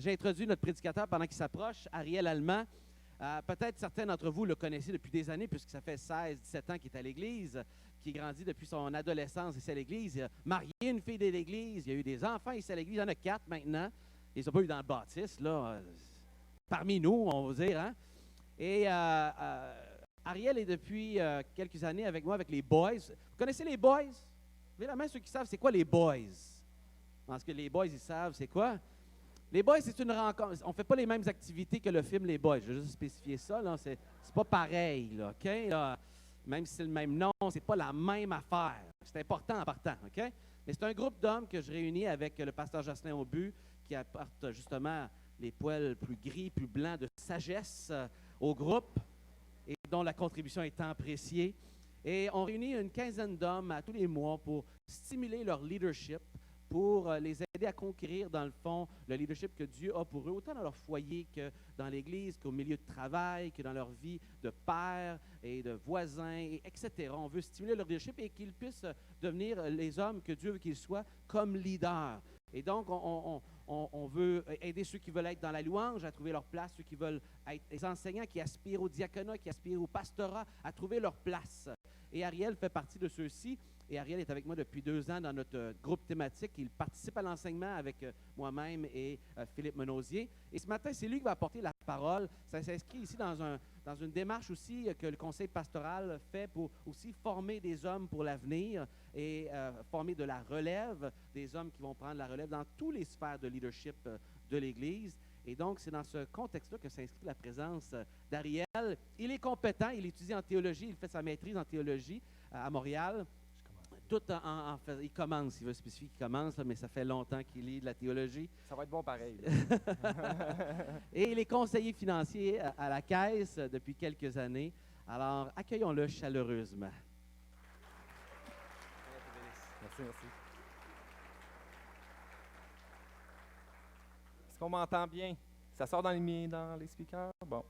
J'ai introduit notre prédicateur pendant qu'il s'approche, Ariel Allemand. Peut-être certains d'entre vous le connaissez depuis des années, puisque ça fait 16-17 ans qu'il est à l'Église, qui grandit depuis son adolescence ici à l'Église. Il a marié une fille de l'Église, il y a eu des enfants ici à l'Église, il y en a 4 maintenant. Ils ne sont pas eu dans le baptiste, là, parmi nous, on va dire. Hein? Et Ariel est depuis quelques années avec moi, avec les Boys. Vous connaissez les Boys? Levez la main ceux qui savent c'est quoi les Boys. Parce que les Boys, ils savent c'est quoi? Les Boys, c'est une rencontre. On ne fait pas les mêmes activités que le film Les Boys. Je vais juste spécifier ça. Là. C'est pas pareil. Là, OK? Là, même si c'est le même nom, c'est pas la même affaire. C'est important en partant. OK? Mais c'est un groupe d'hommes que je réunis avec le pasteur Jocelyn Aubu qui apporte justement les poils plus gris, plus blancs de sagesse au groupe et dont la contribution est tant appréciée. Et on réunit une quinzaine d'hommes à tous les mois pour stimuler leur leadership, pour les aider à conquérir, dans le fond, le leadership que Dieu a pour eux, autant dans leur foyer que dans l'Église, qu'au milieu de travail, que dans leur vie de père et de voisins, etc. On veut stimuler leur leadership et qu'ils puissent devenir les hommes que Dieu veut qu'ils soient comme leaders. Et donc, on veut aider ceux qui veulent être dans la louange à trouver leur place, ceux qui veulent être les enseignants qui aspirent au diaconat, qui aspirent au pastorat, à trouver leur place. Et Ariel fait partie de ceux-ci. Et Ariel est avec moi depuis 2 ans dans notre groupe thématique. Il participe à l'enseignement avec moi-même et Philippe Menosier. Et ce matin, c'est lui qui va apporter la parole. Ça s'inscrit ici dans une démarche aussi que le conseil pastoral fait pour aussi former des hommes pour l'avenir et former de la relève, des hommes qui vont prendre la relève dans toutes les sphères de leadership de l'Église. Et donc, c'est dans ce contexte-là que s'inscrit la présence d'Ariel. Il est compétent, il étudie en théologie, il fait sa maîtrise en théologie à Montréal. Tout il commence, il veut spécifier qu'il commence, là, mais ça fait longtemps qu'il lit de la théologie. Ça va être bon pareil. Et il est conseiller financier à la Caisse depuis quelques années. Alors, accueillons-le chaleureusement. Merci, merci. Est-ce qu'on m'entend bien? Ça sort dans les speakers? Bon.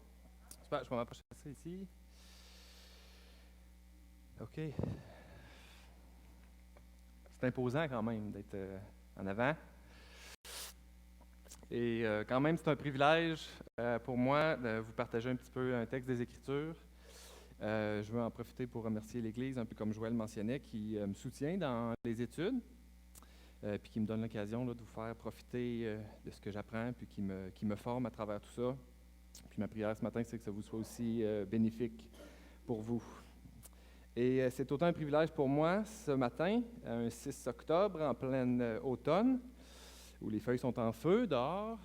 Super, je vais m'approcher de ça ici. OK. C'est imposant quand même d'être en avant. Et quand même, c'est un privilège pour moi de vous partager un petit peu un texte des Écritures. Je veux en profiter pour remercier l'Église, un peu comme Joël mentionnait, qui me soutient dans les études, puis qui me donne l'occasion là, de vous faire profiter de ce que j'apprends, puis qui me forme à travers tout ça. Puis ma prière ce matin, c'est que ça vous soit aussi bénéfique pour vous. Et c'est autant un privilège pour moi ce matin, un 6 octobre, en plein automne, où les feuilles sont en feu dehors,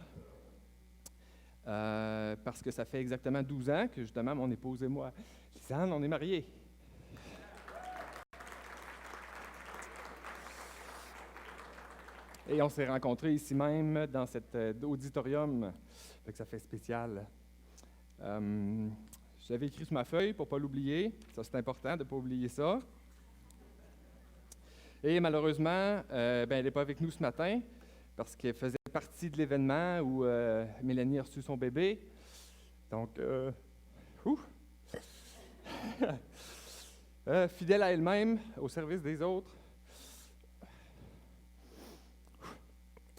parce que ça fait exactement 12 ans que justement mon épouse et moi, Lisanne, on est mariés. Et on s'est rencontrés ici même, dans cet auditorium, fait que ça fait spécial. J'avais écrit sur ma feuille pour ne pas l'oublier. Ça, c'est important de ne pas oublier ça. Et malheureusement, elle n'est pas avec nous ce matin parce qu'elle faisait partie de l'événement où Mélanie a reçu son bébé. Donc, fidèle à elle-même, au service des autres.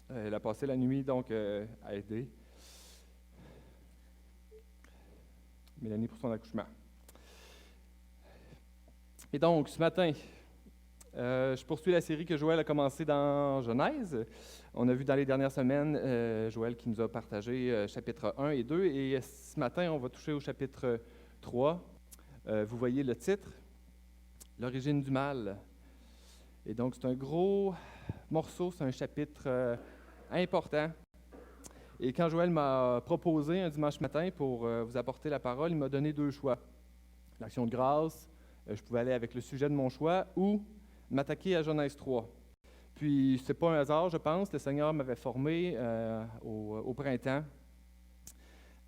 Elle a passé la nuit donc à aider Mélanie pour son accouchement. Et donc, ce matin, je poursuis la série que Joël a commencée dans Genèse. On a vu dans les dernières semaines Joël qui nous a partagé chapitres 1 et 2. Et ce matin, on va toucher au chapitre 3. Vous voyez le titre, « L'origine du mal ». Et donc, c'est un gros morceau, c'est un chapitre important. Et quand Joël m'a proposé un dimanche matin pour vous apporter la parole, il m'a donné 2 choix. L'action de grâce, je pouvais aller avec le sujet de mon choix, ou m'attaquer à Genèse 3. Puis, ce n'est pas un hasard, je pense. Le Seigneur m'avait formé au printemps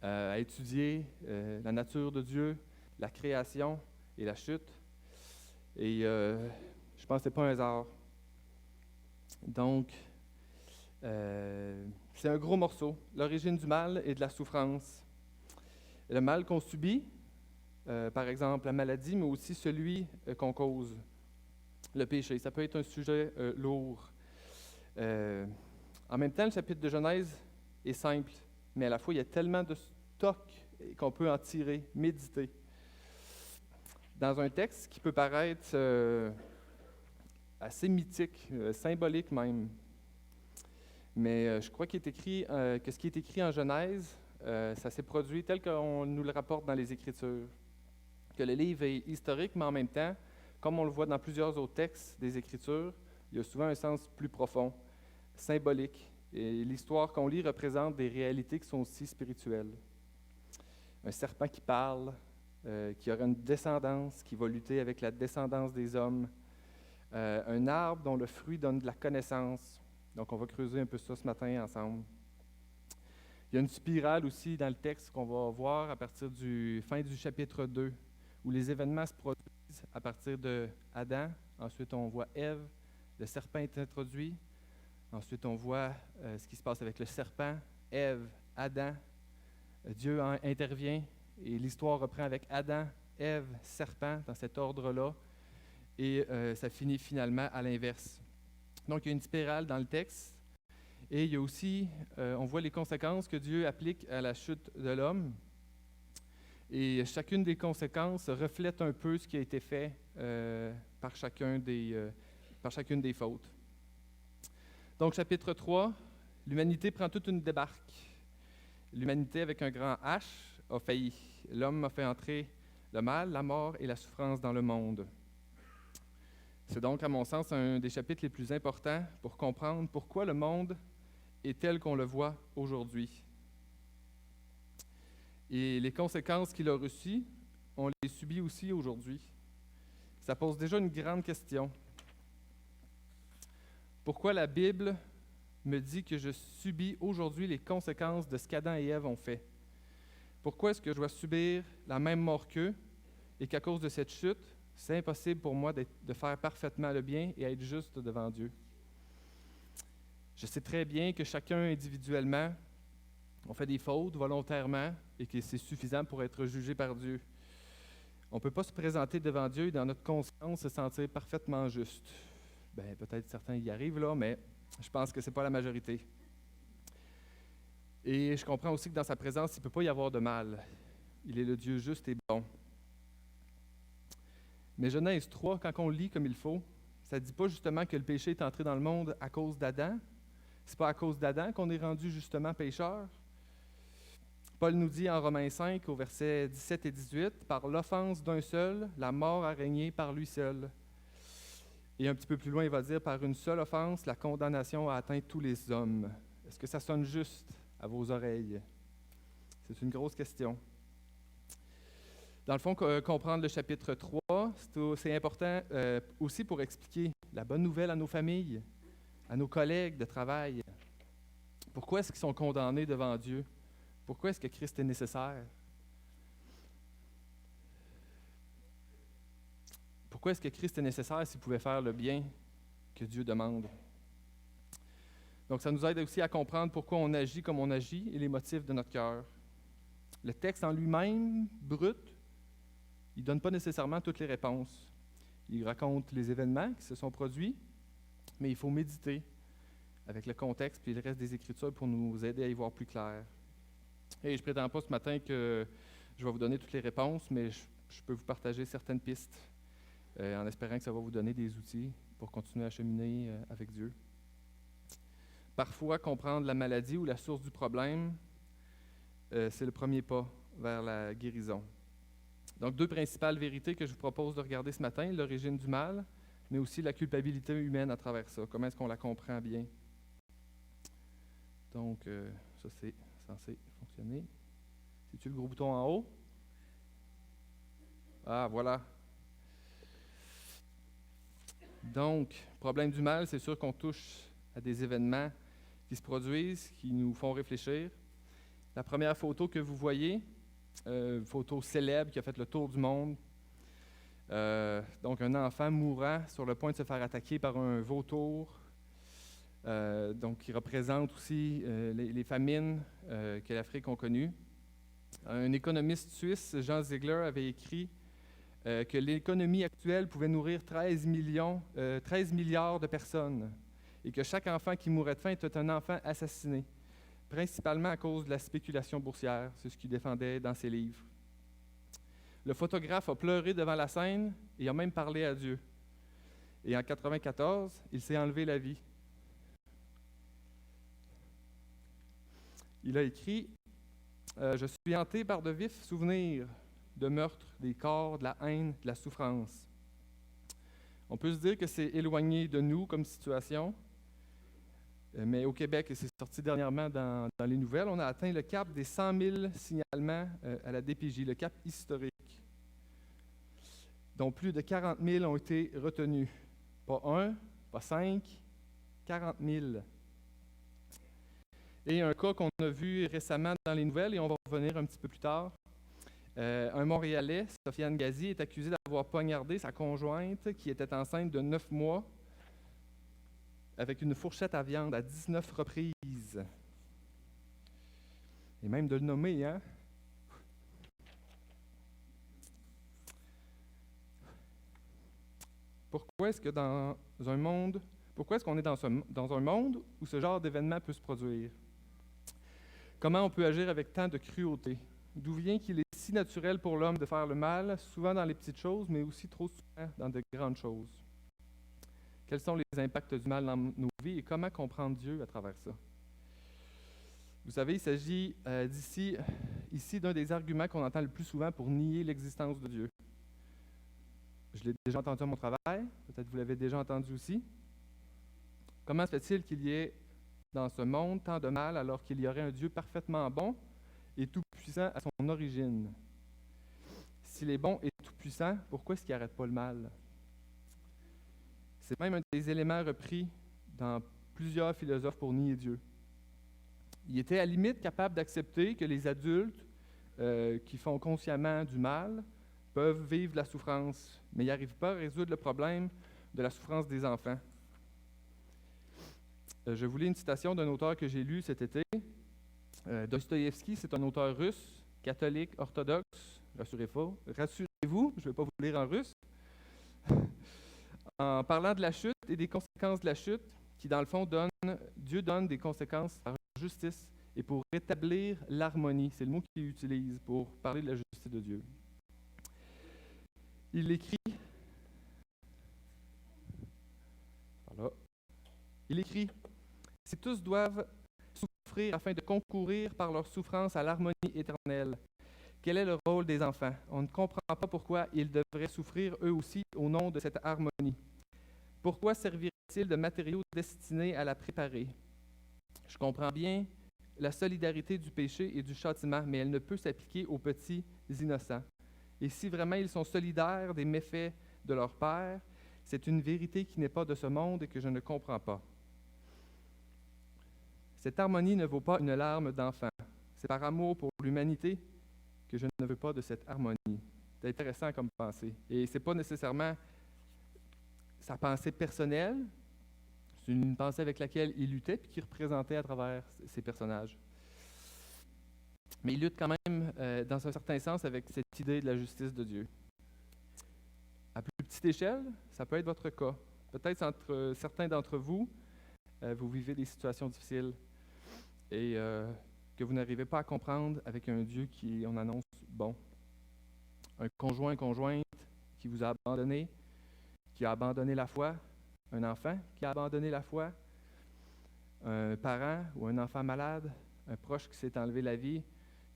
à étudier la nature de Dieu, la création et la chute. Et je pense que ce n'est pas un hasard. Donc, c'est un gros morceau, l'origine du mal et de la souffrance. Le mal qu'on subit, par exemple la maladie, mais aussi celui qu'on cause, le péché. Ça peut être un sujet lourd. En même temps, le chapitre de Genèse et simple, mais à la fois, il y a tellement de stock qu'on peut en tirer, méditer. Dans un texte qui peut paraître assez mythique, symbolique même, mais je crois qu'il est écrit, que ce qui est écrit en Genèse, ça s'est produit tel qu'on nous le rapporte dans les Écritures. Que le livre est historique, mais en même temps, comme on le voit dans plusieurs autres textes des Écritures, il y a souvent un sens plus profond, symbolique. Et l'histoire qu'on lit représente des réalités qui sont aussi spirituelles. Un serpent qui parle, qui aura une descendance, qui va lutter avec la descendance des hommes. Un arbre dont le fruit donne de la connaissance. Donc, on va creuser un peu ça ce matin ensemble. Il y a une spirale aussi dans le texte qu'on va voir à partir du fin du chapitre 2, où les événements se produisent à partir de Adam. Ensuite, on voit Ève, le serpent est introduit. Ensuite, on voit ce qui se passe avec le serpent, Ève, Adam. Dieu intervient et l'histoire reprend avec Adam, Ève, serpent, dans cet ordre-là. Et ça finit finalement à l'inverse. Donc, il y a une spirale dans le texte. Et il y a aussi, on voit les conséquences que Dieu applique à la chute de l'homme. Et chacune des conséquences reflète un peu ce qui a été fait par chacune des fautes. Donc, chapitre 3, l'humanité prend toute une débarque. L'humanité, avec un grand H, a failli. L'homme a fait entrer le mal, la mort et la souffrance dans le monde. C'est donc, à mon sens, un des chapitres les plus importants pour comprendre pourquoi le monde est tel qu'on le voit aujourd'hui. Et les conséquences qu'il a reçues, on les subit aussi aujourd'hui. Ça pose déjà une grande question. Pourquoi la Bible me dit que je subis aujourd'hui les conséquences de ce qu'Adam et Ève ont fait? Pourquoi est-ce que je dois subir la même mort qu'eux et qu'à cause de cette chute, c'est impossible pour moi de faire parfaitement le bien et être juste devant Dieu? Je sais très bien que chacun individuellement, on fait des fautes volontairement et que c'est suffisant pour être jugé par Dieu. On ne peut pas se présenter devant Dieu et dans notre conscience se sentir parfaitement juste. Bien, peut-être certains y arrivent là, mais je pense que ce n'est pas la majorité. Et je comprends aussi que dans sa présence, il ne peut pas y avoir de mal. Il est le Dieu juste et bon. Mais Genèse 3, quand on lit comme il faut, ça ne dit pas justement que le péché est entré dans le monde à cause d'Adam. Ce n'est pas à cause d'Adam qu'on est rendu justement pécheur. Paul nous dit en Romains 5, au verset 17 et 18, « Par l'offense d'un seul, la mort a régné par lui seul. » Et un petit peu plus loin, il va dire, « Par une seule offense, la condamnation a atteint tous les hommes. » Est-ce que ça sonne juste à vos oreilles? C'est une grosse question. Dans le fond, comprendre le chapitre 3, c'est important aussi pour expliquer la bonne nouvelle à nos familles, à nos collègues de travail. Pourquoi est-ce qu'ils sont condamnés devant Dieu? Pourquoi est-ce que Christ est nécessaire? Pourquoi est-ce que Christ est nécessaire s'il pouvait faire le bien que Dieu demande? Donc, ça nous aide aussi à comprendre pourquoi on agit comme on agit et les motifs de notre cœur. Le texte en lui-même, brut, il ne donne pas nécessairement toutes les réponses. Il raconte les événements qui se sont produits, mais il faut méditer avec le contexte et le reste des Écritures pour nous aider à y voir plus clair. Et je ne prétends pas ce matin que je vais vous donner toutes les réponses, mais je peux vous partager certaines pistes en espérant que ça va vous donner des outils pour continuer à cheminer avec Dieu. Parfois, comprendre la maladie ou la source du problème, c'est le premier pas vers la guérison. Donc, deux principales vérités que je vous propose de regarder ce matin, l'origine du mal, mais aussi la culpabilité humaine à travers ça. Comment est-ce qu'on la comprend bien? Donc, ça, c'est censé fonctionner. C'est-tu le gros bouton en haut? Ah, voilà. Donc, problème du mal, c'est sûr qu'on touche à des événements qui se produisent, qui nous font réfléchir. La première photo que vous voyez, une photo célèbre qui a fait le tour du monde. Donc, un enfant mourant sur le point de se faire attaquer par un vautour. Donc, qui représente aussi les famines que l'Afrique a connues. Un économiste suisse, Jean Ziegler, avait écrit que l'économie actuelle pouvait nourrir 13 milliards de personnes et que chaque enfant qui mourait de faim était un enfant assassiné. principalement à cause de la spéculation boursière. C'est ce qu'il défendait dans ses livres. Le photographe a pleuré devant la scène et a même parlé à Dieu. Et en 1994, il s'est enlevé la vie. Il a écrit « Je suis hanté par de vifs souvenirs de meurtres, des corps, de la haine, de la souffrance. » On peut se dire que c'est éloigné de nous comme situation, mais au Québec, et c'est sorti dernièrement dans les nouvelles, on a atteint le cap des 100 000 signalements à la DPJ, le cap historique, dont plus de 40 000 ont été retenus. Pas un, pas 5, 40 000. Et un cas qu'on a vu récemment dans les nouvelles, et on va revenir un petit peu plus tard, un Montréalais, Sofiane Gazi, est accusé d'avoir poignardé sa conjointe qui était enceinte de 9 mois avec une fourchette à viande à 19 reprises. Et même de le nommer, hein? Pourquoi est-ce qu'on est dans un monde où ce genre d'événement peut se produire? Comment on peut agir avec tant de cruauté? D'où vient qu'il est si naturel pour l'homme de faire le mal, souvent dans les petites choses, mais aussi trop souvent dans de grandes choses? Quels sont les impacts du mal dans nos vies et comment comprendre Dieu à travers ça? Vous savez, il s'agit ici d'un des arguments qu'on entend le plus souvent pour nier l'existence de Dieu. Je l'ai déjà entendu à mon travail, peut-être vous l'avez déjà entendu aussi. Comment se fait-il qu'il y ait dans ce monde tant de mal alors qu'il y aurait un Dieu parfaitement bon et tout-puissant à son origine? S'il est bon et tout-puissant, pourquoi est-ce qu'il n'arrête pas le mal? C'est même un des éléments repris dans plusieurs philosophes pour nier Dieu. Il était à la limite capable d'accepter que les adultes qui font consciemment du mal peuvent vivre de la souffrance, mais il n'arrive pas à résoudre le problème de la souffrance des enfants. Je vous lis une citation d'un auteur que j'ai lu cet été. Dostoïevski, c'est un auteur russe, catholique, orthodoxe. Rassurez-vous, je ne vais pas vous lire en russe. En parlant de la chute et des conséquences de la chute, qui dans le fond Dieu donne des conséquences par justice et pour rétablir l'harmonie. C'est le mot qu'il utilise pour parler de la justice de Dieu. Il écrit, si tous doivent souffrir afin de concourir par leur souffrance à l'harmonie éternelle, quel est le rôle des enfants? On ne comprend pas pourquoi ils devraient souffrir eux aussi au nom de cette harmonie. Pourquoi servirait-il de matériaux destinés à la préparer? Je comprends bien la solidarité du péché et du châtiment, mais elle ne peut s'appliquer aux petits innocents. Et si vraiment ils sont solidaires des méfaits de leur père, c'est une vérité qui n'est pas de ce monde et que je ne comprends pas. Cette harmonie ne vaut pas une larme d'enfant. C'est par amour pour l'humanité que je ne veux pas de cette harmonie. C'est intéressant comme pensée. Et ce n'est pas nécessairement sa pensée personnelle, c'est une pensée avec laquelle il luttait et qu'il représentait à travers ses personnages. Mais il lutte quand même, dans un certain sens, avec cette idée de la justice de Dieu. À plus petite échelle, ça peut être votre cas. Peut-être entre certains d'entre vous, vous vivez des situations difficiles et que vous n'arrivez pas à comprendre avec un Dieu qui, on annonce, bon. Un conjointe qui vous a abandonné, qui a abandonné la foi, un enfant qui a abandonné la foi, un parent ou un enfant malade, un proche qui s'est enlevé la vie,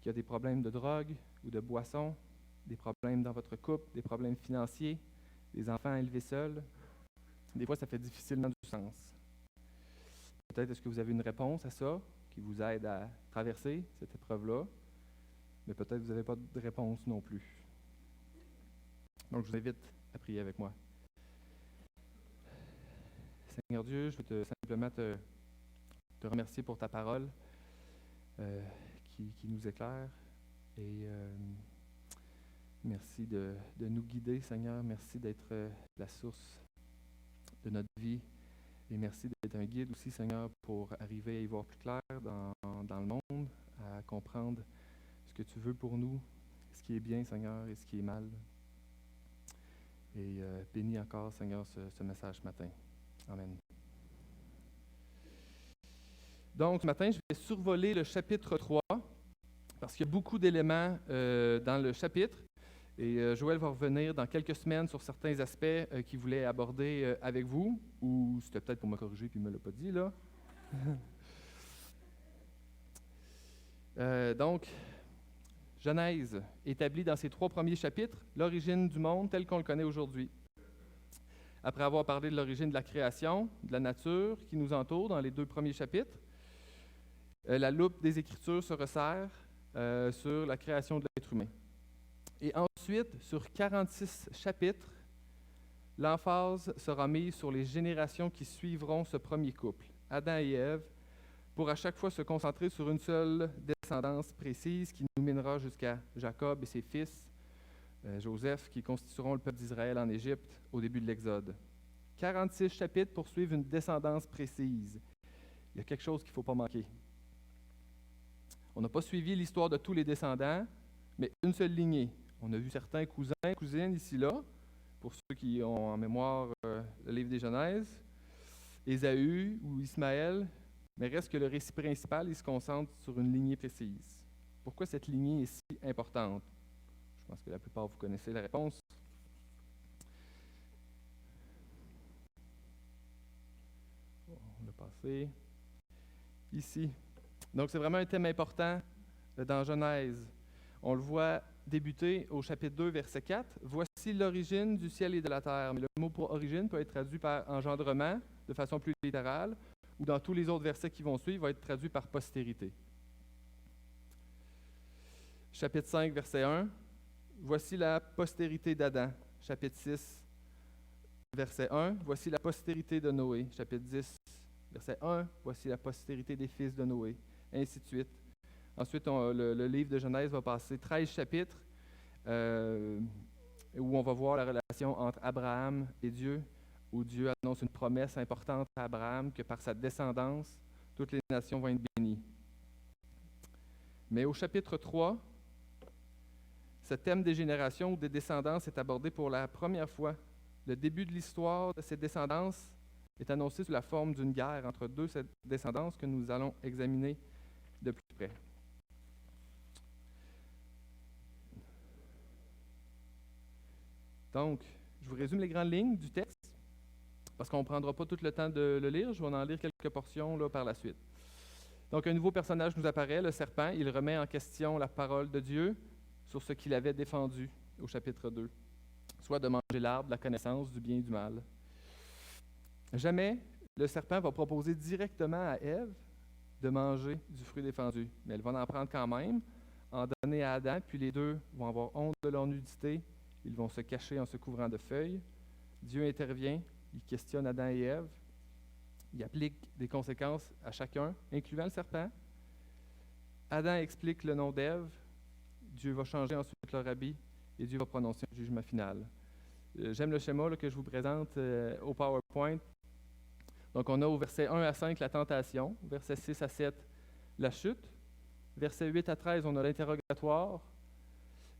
qui a des problèmes de drogue ou de boisson, des problèmes dans votre couple, des problèmes financiers, des enfants élevés seuls. Des fois, ça fait difficilement du sens. Peut-être est-ce que vous avez une réponse à ça qui vous aide à traverser cette épreuve-là, mais peut-être vous n'avez pas de réponse non plus. Donc, je vous invite à prier avec moi. Seigneur Dieu, je veux simplement te remercier pour ta parole qui nous éclaire. Et merci de nous guider, Seigneur. Merci d'être la source de notre vie. Et merci d'être un guide aussi, Seigneur, pour arriver à y voir plus clair dans le monde, à comprendre ce que tu veux pour nous, ce qui est bien, Seigneur, et ce qui est mal. Et bénis encore, Seigneur, ce message ce matin. Amen. Donc, ce matin, je vais survoler le chapitre 3, parce qu'il y a beaucoup d'éléments dans le chapitre. Et Joël va revenir dans quelques semaines sur certains aspects qu'il voulait aborder avec vous, ou c'était peut-être pour me corriger puis il ne me l'a pas dit, là. Donc, Genèse établit dans ses 3 premiers chapitres l'origine du monde tel qu'on le connaît aujourd'hui. Après avoir parlé de l'origine de la création, de la nature qui nous entoure dans les 2 premiers chapitres, la loupe des Écritures se resserre sur la création de l'être humain. Et ensuite, sur 46 chapitres, l'emphase sera mise sur les générations qui suivront ce premier couple, Adam et Ève, pour à chaque fois se concentrer sur une seule descendance précise qui nous mènera jusqu'à Jacob et ses fils, Joseph, qui constitueront le peuple d'Israël en Égypte au début de l'Exode. 46 chapitres pour suivre une descendance précise. Il y a quelque chose qu'il ne faut pas manquer. On n'a pas suivi l'histoire de tous les descendants, mais une seule lignée. On a vu certains cousins et cousines ici-là, pour ceux qui ont en mémoire le livre des Genèses, Ésaü ou Ismaël, mais reste que le récit principal, il se concentre sur une lignée précise. Pourquoi cette lignée est si importante? Je pense que la plupart vous connaissez la réponse. On l'a passé ici. Donc, c'est vraiment un thème important dans Genèse. On le voit débuter au chapitre 2, verset 4. « Voici l'origine du ciel et de la terre. » Mais le mot pour origine peut être traduit par engendrement, de façon plus littérale, ou dans tous les autres versets qui vont suivre, va être traduit par postérité. Chapitre 5, verset 1. « Voici la postérité d'Adam. » Chapitre 6, verset 1. « Voici la postérité de Noé. » Chapitre 10, verset 1. « Voici la postérité des fils de Noé. » Ainsi de suite. Ensuite, le livre de Genèse va passer 13 chapitres où on va voir la relation entre Abraham et Dieu, où Dieu annonce une promesse importante à Abraham que par sa descendance, toutes les nations vont être bénies. Mais au chapitre 3, ce thème des générations ou des descendances est abordé pour la première fois. Le début de l'histoire de ces descendances est annoncé sous la forme d'une guerre entre 2 descendances que nous allons examiner de plus près. Donc, je vous résume les grandes lignes du texte, parce qu'on ne prendra pas tout le temps de le lire. Je vais en lire quelques portions là, par la suite. Donc, un nouveau personnage nous apparaît, le serpent. Il remet en question la parole de Dieu sur ce qu'il avait défendu au chapitre 2, soit de manger l'arbre de la connaissance du bien et du mal. Jamais le serpent va proposer directement à Ève de manger du fruit défendu, mais elle va en prendre quand même, en donner à Adam, puis les deux vont avoir honte de leur nudité. Ils vont se cacher en se couvrant de feuilles. Dieu intervient, il questionne Adam et Ève. Il applique des conséquences à chacun, incluant le serpent. Adam explique le nom d'Ève. Dieu va changer ensuite leur habit et Dieu va prononcer un jugement final. J'aime le schéma là, que je vous présente au PowerPoint. Donc, on a au verset 1 à 5 la tentation, verset 6 à 7 la chute, verset 8 à 13 on a l'interrogatoire,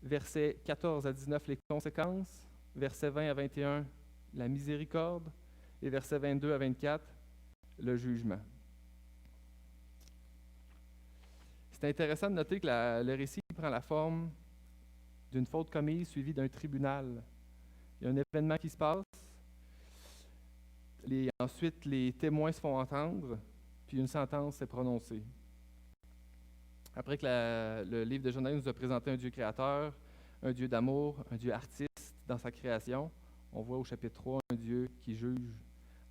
versets 14 à 19, les conséquences. Versets 20 à 21, la miséricorde. Et versets 22 à 24, le jugement. C'est intéressant de noter que le récit prend la forme d'une faute commise suivie d'un tribunal. Il y a un événement qui se passe. Ensuite, les témoins se font entendre, puis une sentence est prononcée. Après que le livre de Genèse nous a présenté un Dieu créateur, un Dieu d'amour, un Dieu artiste dans sa création, on voit au chapitre 3 un Dieu qui juge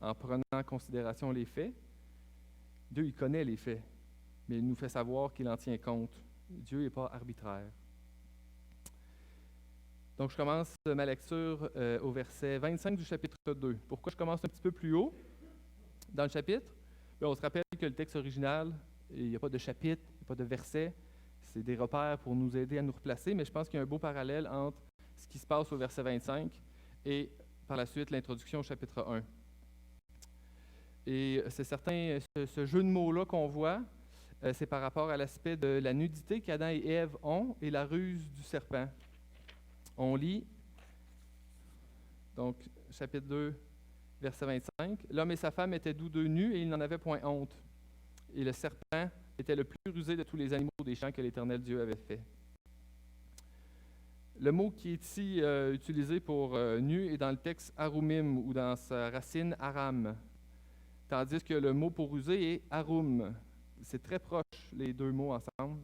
en prenant en considération les faits. Dieu, il connaît les faits, mais il nous fait savoir qu'il en tient compte. Dieu n'est pas arbitraire. Donc, je commence ma lecture au verset 25 du chapitre 2. Pourquoi je commence un petit peu plus haut dans le chapitre? Bien, on se rappelle que le texte original, il n'y a pas de chapitre, il n'y a pas de verset. C'est des repères pour nous aider à nous replacer, mais je pense qu'il y a un beau parallèle entre ce qui se passe au verset 25 et par la suite l'introduction au chapitre 1. Et c'est certain, ce jeu de mots-là qu'on voit, c'est par rapport à l'aspect de la nudité qu'Adam et Ève ont et la ruse du serpent. On lit, donc, chapitre 2, verset 25. « L'homme et sa femme étaient tous deux nus et ils n'en avaient point honte. et le serpent était le plus rusé de tous les animaux des champs que l'Éternel Dieu avait fait. Le mot qui est ici utilisé pour nu est dans le texte arumim ou dans sa racine aram, tandis que le mot pour rusé est arum. C'est très proche, les deux mots ensemble.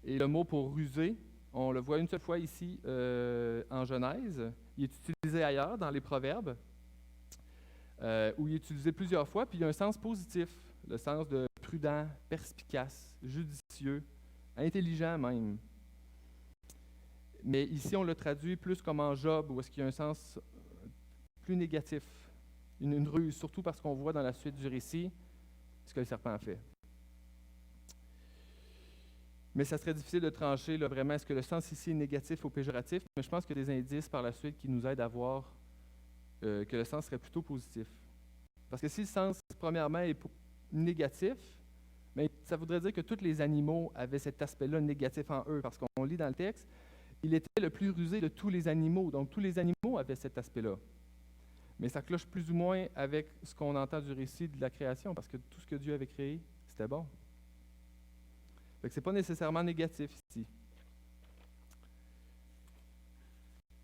Et le mot pour rusé, on le voit une seule fois ici en Genèse. Il est utilisé ailleurs, dans les Proverbes, où il est utilisé plusieurs fois, puis il y a un sens positif, le sens de prudent, perspicace, judicieux, intelligent même. Mais ici, on le traduit plus comme en Job, où est-ce qu'il y a un sens plus négatif, une ruse, surtout parce qu'on voit dans la suite du récit ce que le serpent a fait. Mais ça serait difficile de trancher là, vraiment, est-ce que le sens ici est négatif ou péjoratif, mais je pense qu'il y a des indices par la suite qui nous aident à voir que le sens serait plutôt positif. Parce que si le sens, premièrement, est négatif, mais ça voudrait dire que tous les animaux avaient cet aspect-là négatif en eux, parce qu'on lit dans le texte, il était le plus rusé de tous les animaux, donc tous les animaux avaient cet aspect-là. Mais ça cloche plus ou moins avec ce qu'on entend du récit de la création, parce que tout ce que Dieu avait créé, c'était bon. Fait que ce n'est pas nécessairement négatif ici.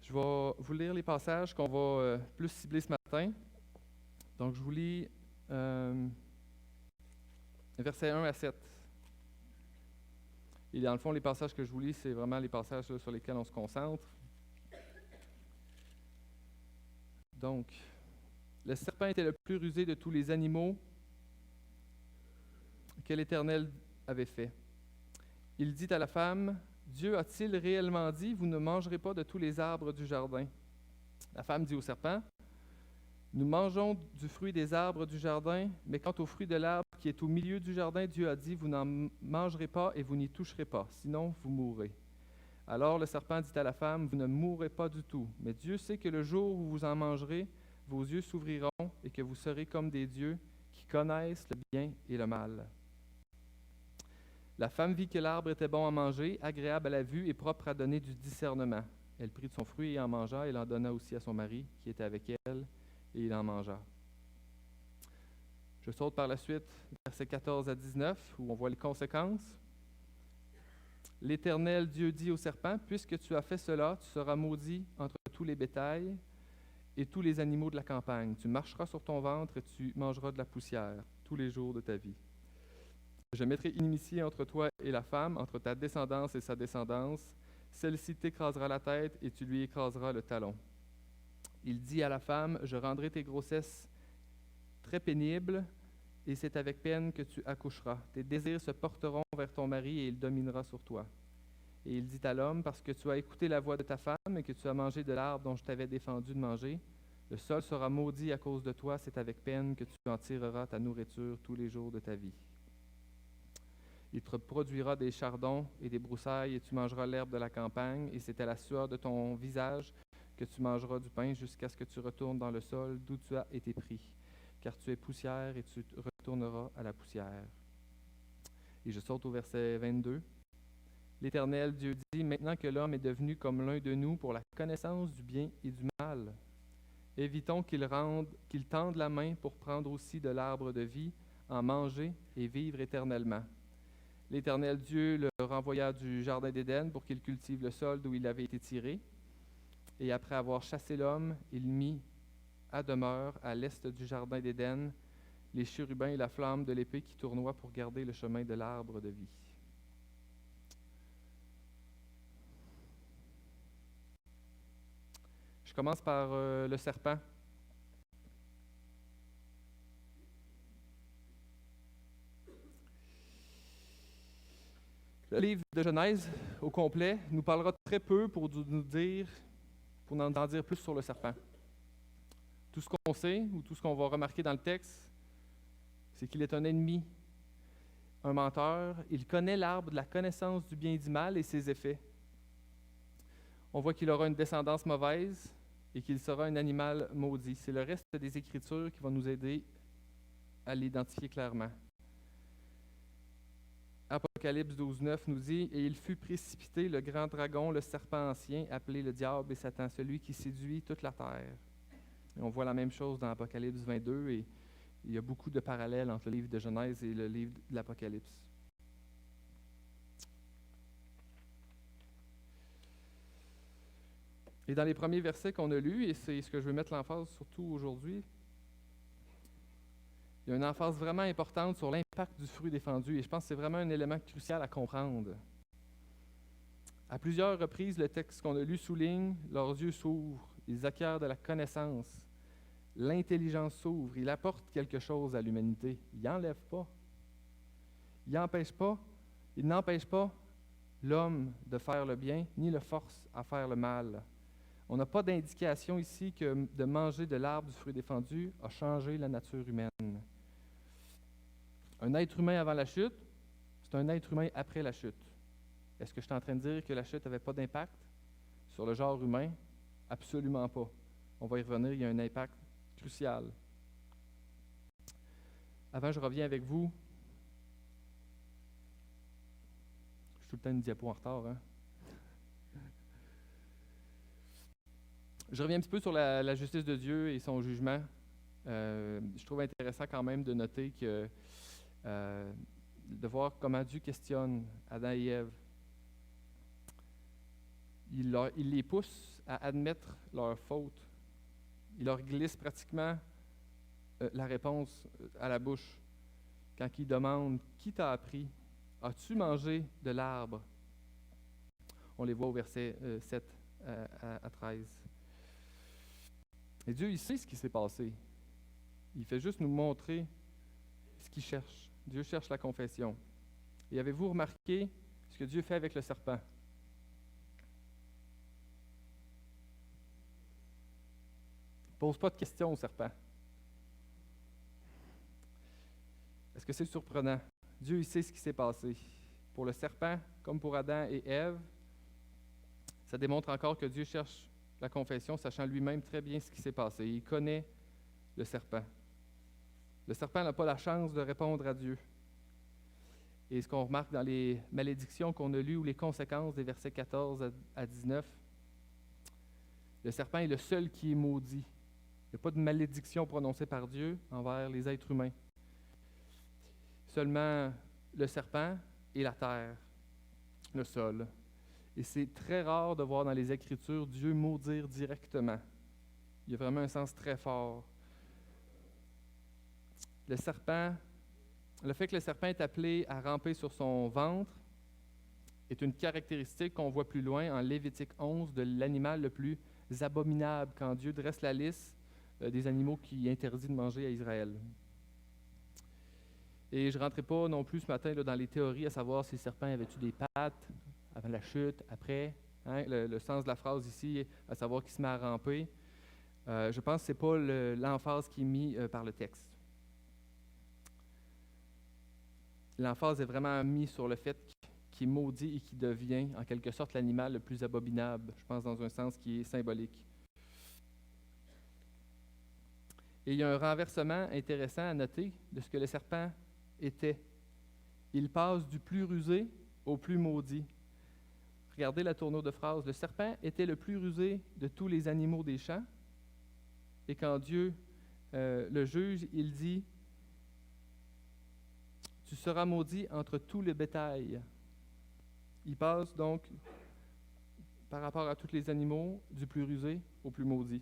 Je vais vous lire les passages qu'on va plus cibler ce matin. Donc, je vous lis versets 1 à 7. Et dans le fond, les passages que je vous lis, c'est vraiment les passages sur lesquels on se concentre. Donc, le serpent était le plus rusé de tous les animaux que l'Éternel avait fait. Il dit à la femme, « Dieu a-t-il réellement dit, vous ne mangerez pas de tous les arbres du jardin? » La femme dit au serpent, « Nous mangeons du fruit des arbres du jardin, mais quant au fruit de l'arbre qui est au milieu du jardin, Dieu a dit, vous n'en mangerez pas et vous n'y toucherez pas, sinon vous mourrez. » Alors le serpent dit à la femme, « Vous ne mourrez pas du tout, mais Dieu sait que le jour où vous en mangerez, vos yeux s'ouvriront et que vous serez comme des dieux qui connaissent le bien et le mal. » La femme vit que l'arbre était bon à manger, agréable à la vue et propre à donner du discernement. Elle prit de son fruit et en mangea, et l'en donna aussi à son mari qui était avec elle, et il en mangea. Je saute par la suite, versets 14 à 19, où on voit les conséquences. L'Éternel Dieu dit au serpent, « Puisque tu as fait cela, tu seras maudit entre tous les bétails et tous les animaux de la campagne. Tu marcheras sur ton ventre et tu mangeras de la poussière tous les jours de ta vie. Je mettrai inimitié entre toi et la femme, entre ta descendance et sa descendance. Celle-ci t'écrasera la tête et tu lui écraseras le talon. » Il dit à la femme, « Je rendrai tes grossesses très pénibles, et c'est avec peine que tu accoucheras. Tes désirs se porteront vers ton mari et il dominera sur toi. » Et il dit à l'homme, « Parce que tu as écouté la voix de ta femme et que tu as mangé de l'arbre dont je t'avais défendu de manger, le sol sera maudit à cause de toi, c'est avec peine que tu en tireras ta nourriture tous les jours de ta vie. Il te produira des chardons et des broussailles, et tu mangeras l'herbe de la campagne, et c'est à la sueur de ton visage que tu mangeras du pain jusqu'à ce que tu retournes dans le sol d'où tu as été pris, car tu es poussière et tu retourneras à la poussière. » Et je saute au verset 22. L'Éternel Dieu dit, « Maintenant que l'homme est devenu comme l'un de nous pour la connaissance du bien et du mal, évitons qu'il tende la main pour prendre aussi de l'arbre de vie, en manger et vivre éternellement. » L'Éternel Dieu le renvoya du jardin d'Éden pour qu'il cultive le sol d'où il avait été tiré. Et après avoir chassé l'homme, il mit à demeure à l'est du jardin d'Éden les chérubins et la flamme de l'épée qui tournoient pour garder le chemin de l'arbre de vie. Je commence par le serpent. Le livre de Genèse, au complet, nous parlera très peu pour en dire plus sur le serpent. Tout ce qu'on sait, ou tout ce qu'on va remarquer dans le texte, c'est qu'il est un ennemi, un menteur. Il connaît l'arbre de la connaissance du bien et du mal et ses effets. On voit qu'il aura une descendance mauvaise et qu'il sera un animal maudit. C'est le reste des Écritures qui vont nous aider à l'identifier clairement. Apocalypse 12:9 nous dit, « Et il fut précipité, le grand dragon, le serpent ancien, appelé le diable et Satan, celui qui séduit toute la terre. » Et on voit la même chose dans Apocalypse 22, et Il y a beaucoup de parallèles entre le livre de Genèse et le livre de l'Apocalypse. Et dans les premiers versets qu'on a lus, et c'est ce que je veux mettre l'emphase surtout aujourd'hui, il y a une emphase vraiment importante sur l'impact du fruit défendu, et je pense que c'est vraiment un élément crucial à comprendre. À plusieurs reprises, le texte qu'on a lu souligne « leurs yeux s'ouvrent, ils acquièrent de la connaissance, l'intelligence s'ouvre, il apporte quelque chose à l'humanité. » Il n'enlève pas. Il n'empêche pas l'homme de faire le bien, ni le force à faire le mal. On n'a pas d'indication ici que de manger de l'arbre du fruit défendu a changé la nature humaine. Un être humain avant la chute, c'est un être humain après la chute. Est-ce que je suis en train de dire que la chute n'avait pas d'impact sur le genre humain? Absolument pas. On va y revenir, il y a un impact crucial. Avant, je reviens avec vous. Je suis tout le temps une diapo en retard, hein? Je reviens un petit peu sur la justice de Dieu et son jugement. Je trouve intéressant quand même de noter que de voir comment Dieu questionne Adam et Ève. Il les pousse à admettre leur faute. Il leur glisse pratiquement la réponse à la bouche quand il demande « Qui t'a appris? As-tu mangé de l'arbre? » On les voit au verset 7 à 13. Et Dieu, il sait ce qui s'est passé. Il fait juste nous montrer ce qu'il cherche. Dieu cherche la confession. Et avez-vous remarqué ce que Dieu fait avec le serpent? Il ne pose pas de questions au serpent. Est-ce que c'est surprenant? Dieu, il sait ce qui s'est passé. Pour le serpent, comme pour Adam et Ève, ça démontre encore que Dieu cherche la confession, sachant lui-même très bien ce qui s'est passé. Il connaît le serpent. Le serpent n'a pas la chance de répondre à Dieu. Et ce qu'on remarque dans les malédictions qu'on a lues ou les conséquences des versets 14 à 19, le serpent est le seul qui est maudit. Il n'y a pas de malédiction prononcée par Dieu envers les êtres humains. Seulement le serpent et la terre, le sol. Et c'est très rare de voir dans les Écritures Dieu maudire directement. Il y a vraiment un sens très fort. Le fait que le serpent est appelé à ramper sur son ventre est une caractéristique qu'on voit plus loin en Lévitique 11 de l'animal le plus abominable, quand Dieu dresse la liste des animaux qu'il interdit de manger à Israël. Et je ne rentrerai pas non plus ce matin dans les théories à savoir si le serpent avait-tu des pattes avant la chute, après. Hein? Le sens de la phrase ici, à savoir qu'il se met à ramper. Je pense que ce n'est pas l'emphase qui est mise par le texte. L'emphase est vraiment mise sur le fait qu'il est maudit et qu'il devient, en quelque sorte, l'animal le plus abominable, je pense dans un sens qui est symbolique. Et il y a un renversement intéressant à noter de ce que le serpent était. Il passe du plus rusé au plus maudit. Regardez la tournure de phrase. Le serpent était le plus rusé de tous les animaux des champs. Et quand Dieu le juge, il dit « Tu seras maudit entre tout le bétail. » Il passe donc, par rapport à tous les animaux, du plus rusé au plus maudit.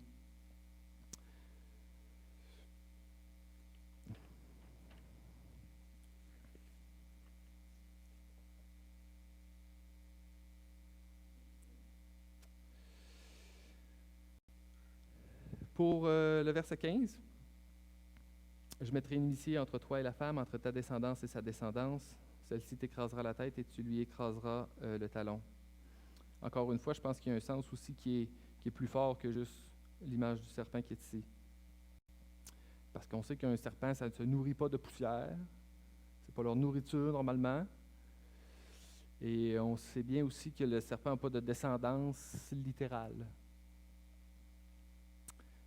Pour le verset 15, je mettrai une initiée entre toi et la femme, entre ta descendance et sa descendance. Celle-ci t'écrasera la tête et tu lui écraseras le talon. Encore une fois, je pense qu'il y a un sens aussi qui est plus fort que juste l'image du serpent qui est ici. Parce qu'on sait qu'un serpent, ça ne se nourrit pas de poussière. Ce n'est pas leur nourriture normalement. Et on sait bien aussi que le serpent n'a pas de descendance littérale.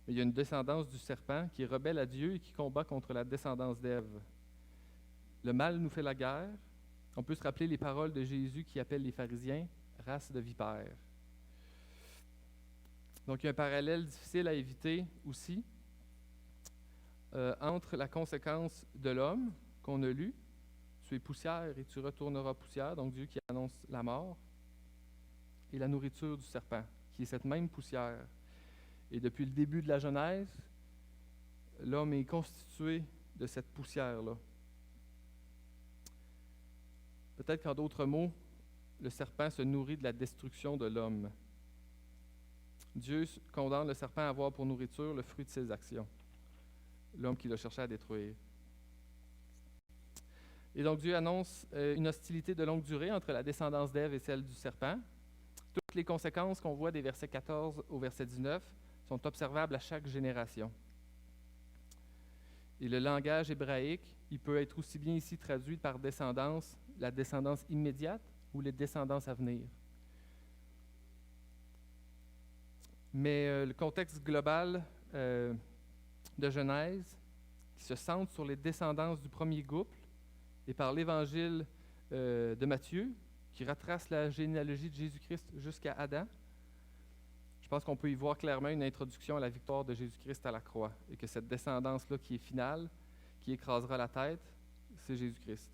Mais il y a une descendance du serpent qui est rebelle à Dieu et qui combat contre la descendance d'Ève. Le mal nous fait la guerre. On peut se rappeler les paroles de Jésus qui appelle les pharisiens « race de vipères ». Donc il y a un parallèle difficile à éviter aussi. entre la conséquence de l'homme qu'on a lu, tu es poussière et tu retourneras poussière, donc Dieu qui annonce la mort, et la nourriture du serpent, qui est cette même poussière. Et depuis le début de la Genèse, l'homme est constitué de cette poussière-là. Peut-être qu'en d'autres mots, le serpent se nourrit de la destruction de l'homme. Dieu condamne le serpent à avoir pour nourriture le fruit de ses actions, l'homme qui l'a cherché à détruire. Et donc Dieu annonce une hostilité de longue durée entre la descendance d'Ève et celle du serpent. Toutes les conséquences qu'on voit des versets 14 au verset 19 sont observables à chaque génération. Et le langage hébraïque, il peut être aussi bien ici traduit par descendance, la descendance immédiate ou les descendances à venir. Mais le contexte global de Genèse, qui se centre sur les descendances du premier couple, et par l'évangile de Matthieu, qui retrace la généalogie de Jésus-Christ jusqu'à Adam, je pense qu'on peut y voir clairement une introduction à la victoire de Jésus-Christ à la croix, et que cette descendance-là qui est finale, qui écrasera la tête, c'est Jésus-Christ.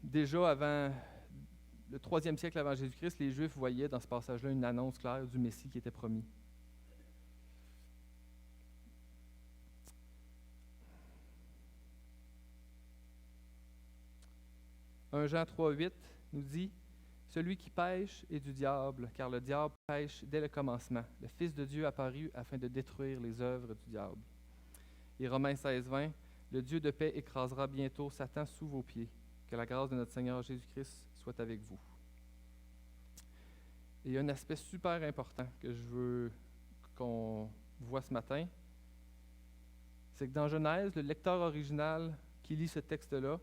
Déjà avant le 3e siècle avant Jésus-Christ, les Juifs voyaient dans ce passage-là une annonce claire du Messie qui était promis. 1 Jean 3,8 nous dit « Celui qui pêche est du diable, car le diable pêche dès le commencement. Le Fils de Dieu apparut afin de détruire les œuvres du diable. » Et Romains 16,20 « Le Dieu de paix écrasera bientôt Satan sous vos pieds. Que la grâce de notre Seigneur Jésus-Christ soit avec vous. » Et il y a un aspect super important que je veux qu'on voit ce matin, c'est que dans Genèse, le lecteur original qui lit ce texte-là,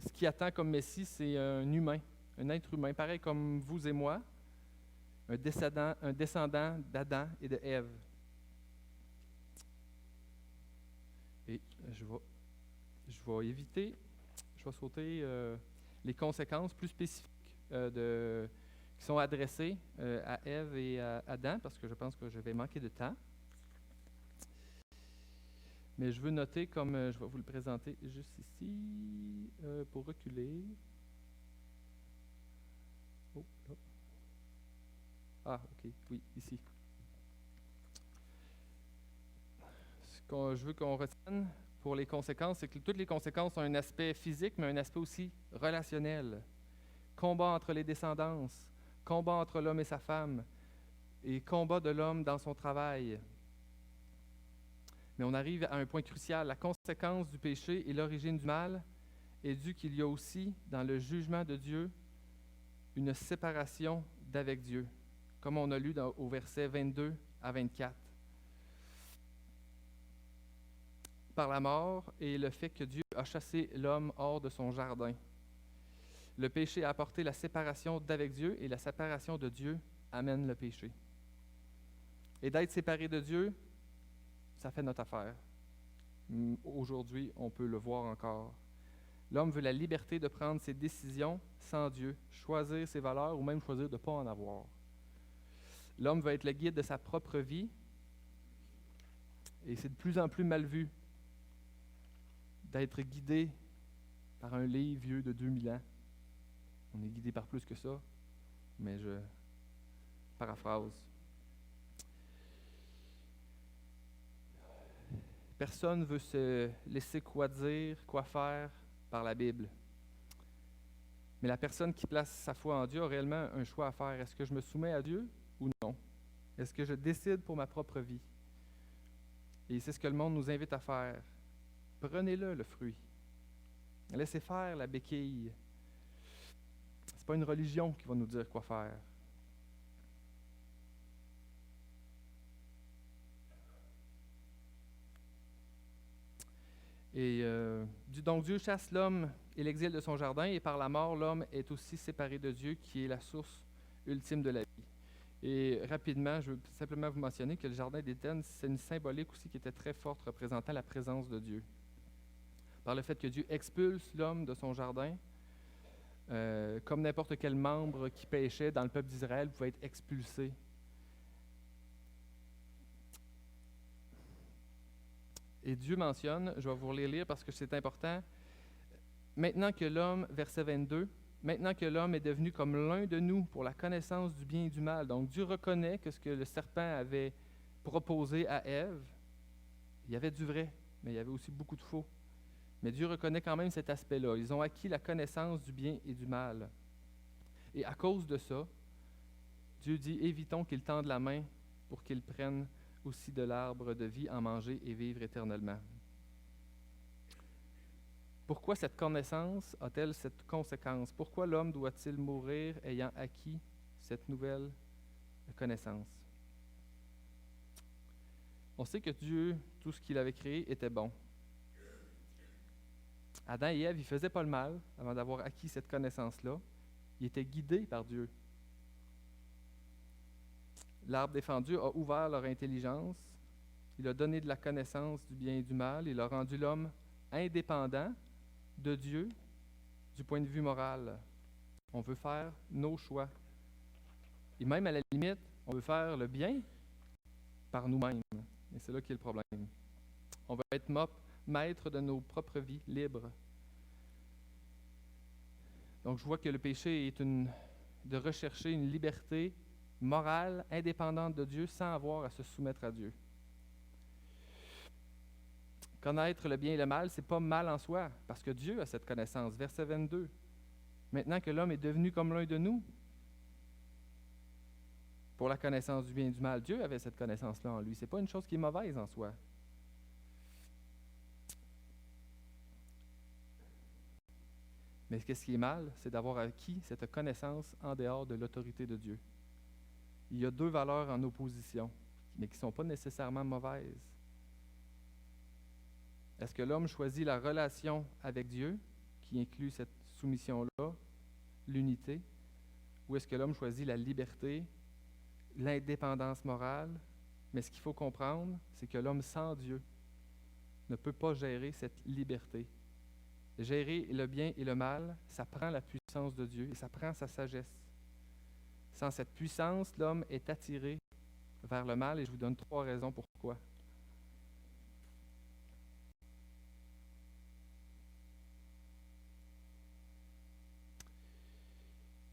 ce qui attend comme Messie, c'est un humain, un être humain, pareil comme vous et moi, un descendant d'Adam et de Ève. Et je vais éviter, je vais sauter les conséquences plus spécifiques qui sont adressées à Ève et à Adam, parce que je pense que je vais manquer de temps. Mais je veux noter, comme je vais vous le présenter juste ici, pour reculer. Oh, là. Ah, ok, oui, ici. Ce que je veux qu'on retienne pour les conséquences, c'est que toutes les conséquences ont un aspect physique, mais un aspect aussi relationnel. Combat entre les descendances, combat entre l'homme et sa femme, et combat de l'homme dans son travail. Mais on arrive à un point crucial. La conséquence du péché et l'origine du mal est due qu'il y a aussi, dans le jugement de Dieu, une séparation d'avec Dieu, comme on a lu au verset 22 à 24. Par la mort et le fait que Dieu a chassé l'homme hors de son jardin. Le péché a apporté la séparation d'avec Dieu et la séparation de Dieu amène le péché. Et d'être séparé de Dieu, ça fait notre affaire. Aujourd'hui, on peut le voir encore. L'homme veut la liberté de prendre ses décisions sans Dieu, choisir ses valeurs ou même choisir de ne pas en avoir. L'homme veut être le guide de sa propre vie et c'est de plus en plus mal vu d'être guidé par un livre vieux de 2000 ans. On est guidé par plus que ça, mais je paraphrase. Personne ne veut se laisser quoi dire, quoi faire par la Bible. Mais la personne qui place sa foi en Dieu a réellement un choix à faire. Est-ce que je me soumets à Dieu ou non? Est-ce que je décide pour ma propre vie? Et c'est ce que le monde nous invite à faire. Prenez-le, le fruit. Laissez faire la béquille. Ce n'est pas une religion qui va nous dire quoi faire. Et donc Dieu chasse l'homme et l'exile de son jardin, et par la mort, l'homme est aussi séparé de Dieu, qui est la source ultime de la vie. Et rapidement, je veux simplement vous mentionner que le jardin d'Éden, c'est une symbolique aussi qui était très forte, représentant la présence de Dieu. Par le fait que Dieu expulse l'homme de son jardin, comme n'importe quel membre qui péchait dans le peuple d'Israël pouvait être expulsé. Et Dieu mentionne, je vais vous les lire parce que c'est important, maintenant que l'homme, verset 22, maintenant que l'homme est devenu comme l'un de nous pour la connaissance du bien et du mal. Donc Dieu reconnaît que ce que le serpent avait proposé à Ève, il y avait du vrai, mais il y avait aussi beaucoup de faux. Mais Dieu reconnaît quand même cet aspect-là. Ils ont acquis la connaissance du bien et du mal. Et à cause de ça, Dieu dit, évitons qu'ils tendent la main pour qu'ils prennent aussi de l'arbre de vie, en manger et vivre éternellement. Pourquoi cette connaissance a-t-elle cette conséquence? Pourquoi l'homme doit-il mourir ayant acquis cette nouvelle connaissance? On sait que Dieu, tout ce qu'il avait créé, était bon. Adam et Ève, ils ne faisaient pas le mal avant d'avoir acquis cette connaissance-là. Ils étaient guidés par Dieu. L'arbre défendu a ouvert leur intelligence. Il a donné de la connaissance du bien et du mal. Il a rendu l'homme indépendant de Dieu du point de vue moral. On veut faire nos choix. Et même à la limite, on veut faire le bien par nous-mêmes. Et c'est là qu'est le problème. On veut être maître de nos propres vies libres. Donc je vois que le péché est de rechercher une liberté morale, indépendante de Dieu, sans avoir à se soumettre à Dieu. Connaître le bien et le mal, ce n'est pas mal en soi, parce que Dieu a cette connaissance. Verset 22. Maintenant que l'homme est devenu comme l'un de nous, pour la connaissance du bien et du mal, Dieu avait cette connaissance-là en lui. Ce n'est pas une chose qui est mauvaise en soi. Mais qu'est-ce qui est mal? C'est d'avoir acquis cette connaissance en dehors de l'autorité de Dieu. Il y a deux valeurs en opposition, mais qui ne sont pas nécessairement mauvaises. Est-ce que l'homme choisit la relation avec Dieu, qui inclut cette soumission-là, l'unité, ou est-ce que l'homme choisit la liberté, l'indépendance morale? Mais ce qu'il faut comprendre, c'est que l'homme sans Dieu ne peut pas gérer cette liberté. Gérer le bien et le mal, ça prend la puissance de Dieu et ça prend sa sagesse. Sans cette puissance, l'homme est attiré vers le mal et je vous donne 3 raisons pourquoi.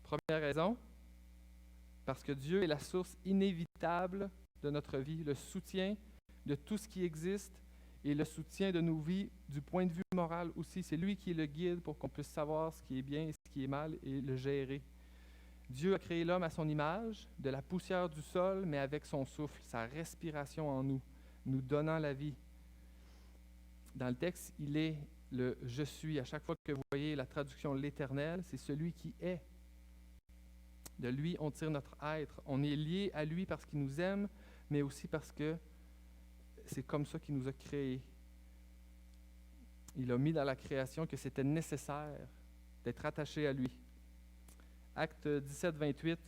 Première raison, parce que Dieu est la source inévitable de notre vie, le soutien de tout ce qui existe et le soutien de nos vies du point de vue moral aussi. C'est lui qui est le guide pour qu'on puisse savoir ce qui est bien et ce qui est mal et le gérer. Dieu a créé l'homme à son image, de la poussière du sol, mais avec son souffle, sa respiration en nous, nous donnant la vie. Dans le texte, il est le « je suis ». À chaque fois que vous voyez la traduction « l'Éternel », c'est celui qui est. De lui, on tire notre être. On est lié à lui parce qu'il nous aime, mais aussi parce que c'est comme ça qu'il nous a créés. Il a mis dans la création que c'était nécessaire d'être attaché à lui. Acte 17, 28,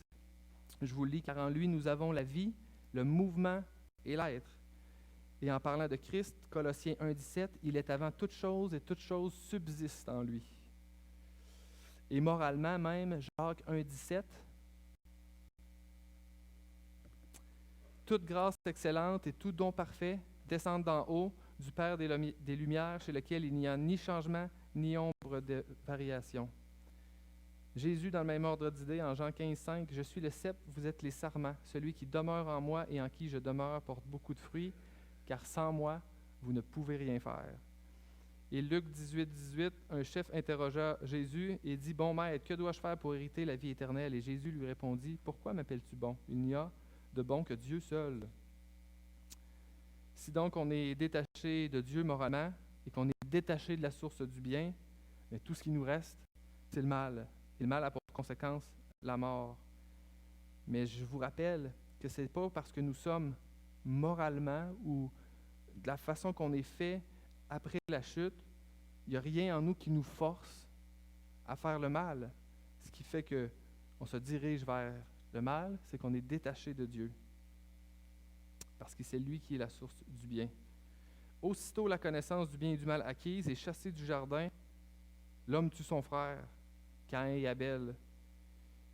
je vous lis, « Car en lui, nous avons la vie, le mouvement et l'être. » Et en parlant de Christ, Colossiens 1, 17, « Il est avant toute chose et toute chose subsiste en lui. » Et moralement même, Jacques 1, 17, « Toute grâce excellente et tout don parfait descendent d'en haut du Père des Lumières, chez lequel il n'y a ni changement ni ombre de variation. » Jésus, dans le même ordre d'idée, en Jean 15, 5, « Je suis le cep, vous êtes les sarments. Celui qui demeure en moi et en qui je demeure porte beaucoup de fruits, car sans moi, vous ne pouvez rien faire. » Et Luc 18, 18, un chef interrogea Jésus et dit, « Bon maître, que dois-je faire pour hériter la vie éternelle? » Et Jésus lui répondit, « Pourquoi m'appelles-tu bon? Il n'y a de bon que Dieu seul. » Si donc on est détaché de Dieu moralement et qu'on est détaché de la source du bien, mais tout ce qui nous reste, c'est le mal. Et le mal a pour conséquence la mort. Mais je vous rappelle que ce n'est pas parce que nous sommes moralement ou de la façon qu'on est fait après la chute, il n'y a rien en nous qui nous force à faire le mal. Ce qui fait qu'on se dirige vers le mal, c'est qu'on est détaché de Dieu. Parce que c'est lui qui est la source du bien. Aussitôt la connaissance du bien et du mal acquise et chassé du jardin, l'homme tue son frère, Caïn et Abel.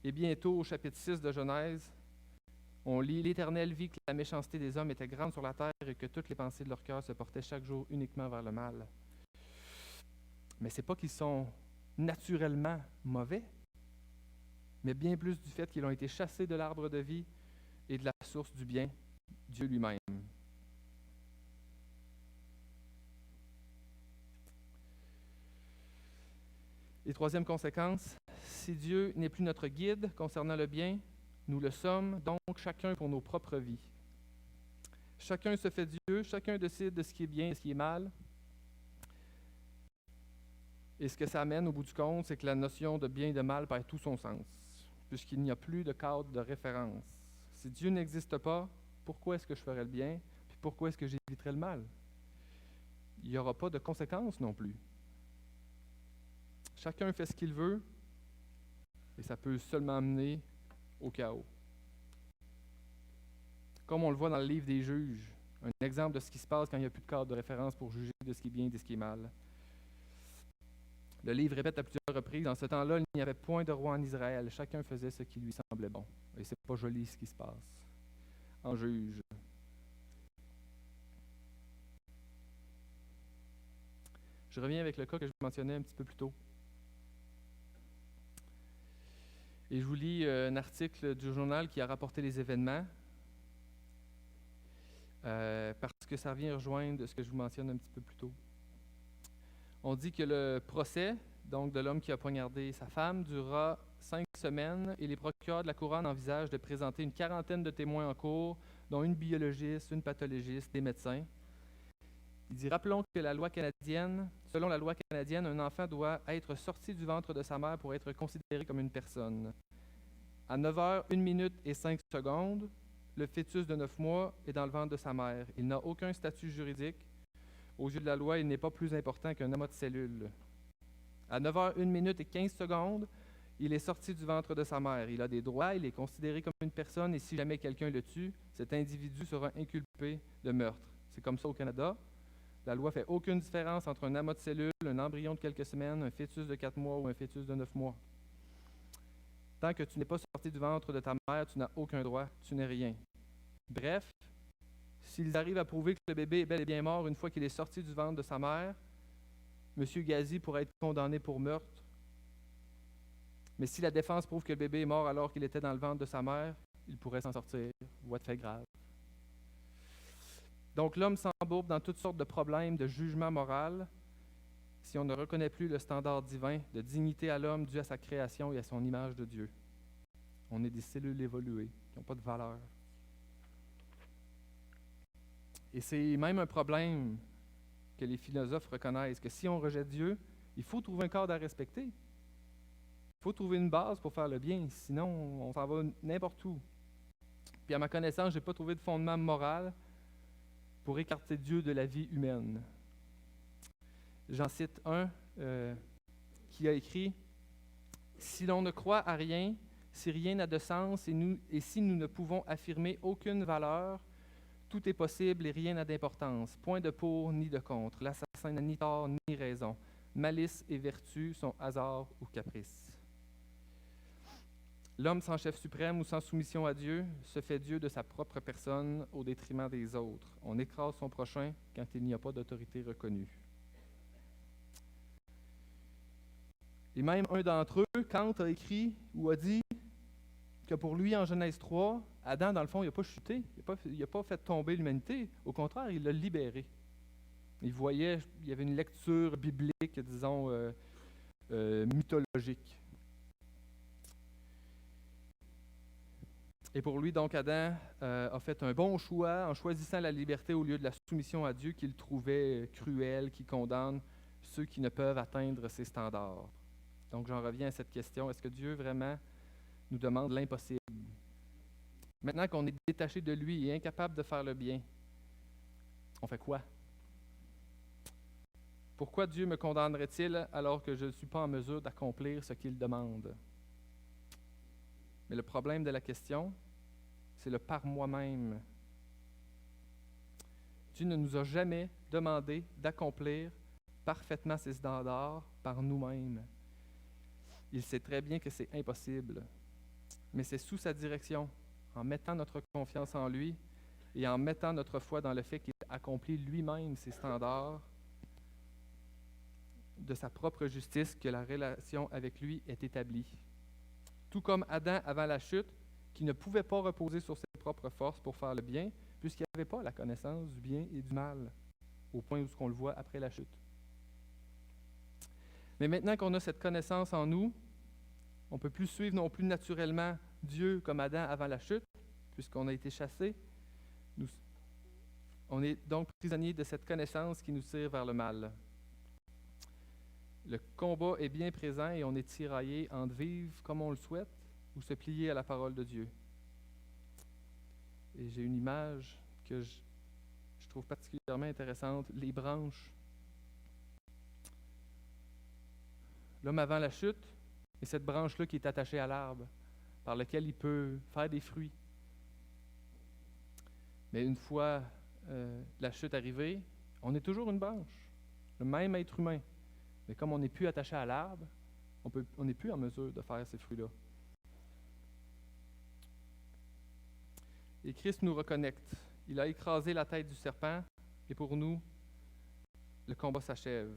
Et bientôt, au chapitre 6 de Genèse, On lit: l'Éternel vit que la méchanceté des hommes était grande sur la terre et que toutes les pensées de leur cœur se portaient chaque jour uniquement vers le mal. Mais ce n'est pas qu'ils sont naturellement mauvais, mais bien plus du fait qu'ils ont été chassés de l'arbre de vie et de la source du bien, Dieu lui-même. Et troisième conséquence, si Dieu n'est plus notre guide concernant le bien, nous le sommes donc chacun pour nos propres vies. Chacun se fait Dieu, chacun décide de ce qui est bien et ce qui est mal. Et ce que ça amène au bout du compte, c'est que la notion de bien et de mal perd tout son sens, puisqu'il n'y a plus de cadre de référence. Si Dieu n'existe pas, pourquoi est-ce que je ferais le bien, puis pourquoi est-ce que j'éviterais le mal? Il n'y aura pas de conséquences non plus. Chacun fait ce qu'il veut, et ça peut seulement mener au chaos. Comme on le voit dans le livre des Juges, un exemple de ce qui se passe quand il n'y a plus de cadre de référence pour juger de ce qui est bien et de ce qui est mal. Le livre répète à plusieurs reprises: dans ce temps-là, il n'y avait point de roi en Israël. Chacun faisait ce qui lui semblait bon. Et c'est pas joli ce qui se passe en Juge. Je reviens avec le cas que je mentionnais un petit peu plus tôt. Et je vous lis un article du journal qui a rapporté les événements, parce que ça vient rejoindre ce que je vous mentionne un petit peu plus tôt. On dit que le procès, donc de l'homme qui a poignardé sa femme, durera 5 semaines et les procureurs de la couronne envisagent de présenter une quarantaine de témoins en cours, dont une biologiste, une pathologiste, des médecins. Il dit: rappelons que selon la loi canadienne, un enfant doit être sorti du ventre de sa mère pour être considéré comme une personne. À 9h, 1 minute et 5 secondes, le fœtus de 9 mois est dans le ventre de sa mère. Il n'a aucun statut juridique. Aux yeux de la loi, il n'est pas plus important qu'un amas de cellules. À 9h, 1 minute et 15 secondes, il est sorti du ventre de sa mère. Il a des droits, il est considéré comme une personne et si jamais quelqu'un le tue, cet individu sera inculpé de meurtre. C'est comme ça au Canada. La loi ne fait aucune différence entre un amas de cellules, un embryon de quelques semaines, un fœtus de 4 mois ou un fœtus de 9 mois. Tant que tu n'es pas sorti du ventre de ta mère, tu n'as aucun droit, tu n'es rien. Bref, s'ils arrivent à prouver que le bébé est bel et bien mort une fois qu'il est sorti du ventre de sa mère, M. Gazi pourrait être condamné pour meurtre. Mais si la défense prouve que le bébé est mort alors qu'il était dans le ventre de sa mère, il pourrait s'en sortir. Voie de fait grave. Donc l'homme s'embourbe dans toutes sortes de problèmes de jugement moral si on ne reconnaît plus le standard divin de dignité à l'homme dû à sa création et à son image de Dieu. On est des cellules évoluées qui n'ont pas de valeur. Et c'est même un problème que les philosophes reconnaissent, que si on rejette Dieu, il faut trouver un cadre à respecter. Il faut trouver une base pour faire le bien, sinon on s'en va n'importe où. Puis à ma connaissance, je n'ai pas trouvé de fondement moral pour écarter Dieu de la vie humaine. J'en cite un qui a écrit: « Si l'on ne croit à rien, si rien n'a de sens et si nous ne pouvons affirmer aucune valeur, tout est possible et rien n'a d'importance. Point de pour ni de contre. L'assassin n'a ni tort ni raison. Malice et vertu sont hasard ou caprice. » L'homme sans chef suprême ou sans soumission à Dieu se fait Dieu de sa propre personne au détriment des autres. On écrase son prochain quand il n'y a pas d'autorité reconnue. Et même un d'entre eux, Kant, a écrit ou a dit que pour lui, en Genèse 3, Adam, dans le fond, il n'a pas chuté, il n'a pas fait tomber l'humanité. Au contraire, il l'a libéré. Il y avait une lecture biblique, disons, mythologique. Et pour lui, donc, Adam a fait un bon choix en choisissant la liberté au lieu de la soumission à Dieu qu'il trouvait cruelle, qui condamne ceux qui ne peuvent atteindre ses standards. Donc, j'en reviens à cette question. Est-ce que Dieu vraiment nous demande l'impossible? Maintenant qu'on est détaché de lui et incapable de faire le bien, on fait quoi? Pourquoi Dieu me condamnerait-il alors que je ne suis pas en mesure d'accomplir ce qu'il demande? Mais le problème de la question, c'est le par moi-même. Dieu ne nous a jamais demandé d'accomplir parfaitement ses standards par nous-mêmes. Il sait très bien que c'est impossible, mais c'est sous sa direction, en mettant notre confiance en lui et en mettant notre foi dans le fait qu'il accomplit lui-même ses standards de sa propre justice, que la relation avec lui est établie. Tout comme Adam avant la chute, qui ne pouvait pas reposer sur ses propres forces pour faire le bien, puisqu'il n'avait pas la connaissance du bien et du mal, au point où on le voit après la chute. Mais maintenant qu'on a cette connaissance en nous, on ne peut plus suivre non plus naturellement Dieu comme Adam avant la chute, puisqu'on a été chassé. On est donc prisonnier de cette connaissance qui nous tire vers le mal. Le combat est bien présent et on est tiraillé entre vivre comme on le souhaite ou se plier à la parole de Dieu. Et j'ai une image que je trouve particulièrement intéressante, les branches. L'homme avant la chute, et cette branche-là qui est attachée à l'arbre, par lequel il peut faire des fruits. Mais une fois la chute arrivée, on est toujours une branche, le même être humain. Mais comme on n'est plus attaché à l'arbre, on n'est plus en mesure de faire ces fruits-là. Et Christ nous reconnecte. Il a écrasé la tête du serpent, et pour nous, le combat s'achève.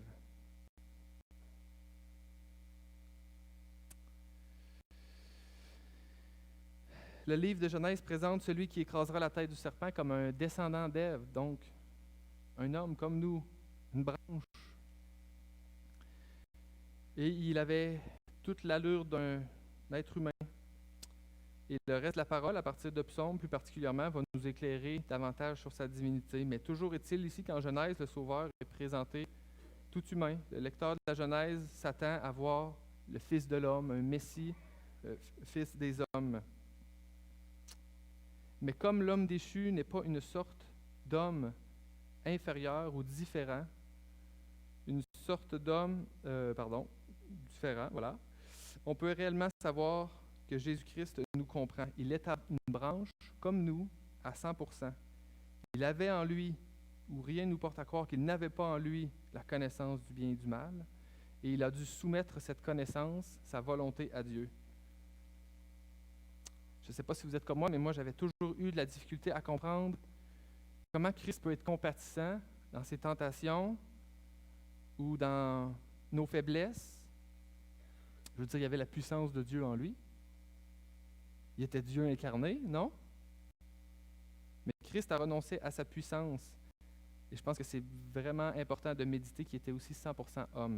Le livre de Genèse présente celui qui écrasera la tête du serpent comme un descendant d'Ève, donc un homme comme nous, une branche. Et il avait toute l'allure d'un être humain. Et le reste de la parole, à partir de Psaume plus particulièrement, va nous éclairer davantage sur sa divinité. Mais toujours est-il ici qu'en Genèse, le Sauveur est présenté tout humain. Le lecteur de la Genèse s'attend à voir le Fils de l'homme, un Messie, Fils des hommes. Mais comme l'homme déchu n'est pas une sorte d'homme inférieur ou différent, une sorte d'homme, différent, voilà, on peut réellement savoir que Jésus-Christ nous comprend. Il est une branche, comme nous, à 100%. Il avait en lui, ou rien ne nous porte à croire qu'il n'avait pas en lui la connaissance du bien et du mal, et il a dû soumettre cette connaissance, sa volonté à Dieu. Je ne sais pas si vous êtes comme moi, mais moi, j'avais toujours eu de la difficulté à comprendre comment Christ peut être compatissant dans ses tentations ou dans nos faiblesses. Je veux dire, il y avait la puissance de Dieu en lui. Il était Dieu incarné, non? Mais Christ a renoncé à sa puissance. Et je pense que c'est vraiment important de méditer qu'il était aussi 100% homme.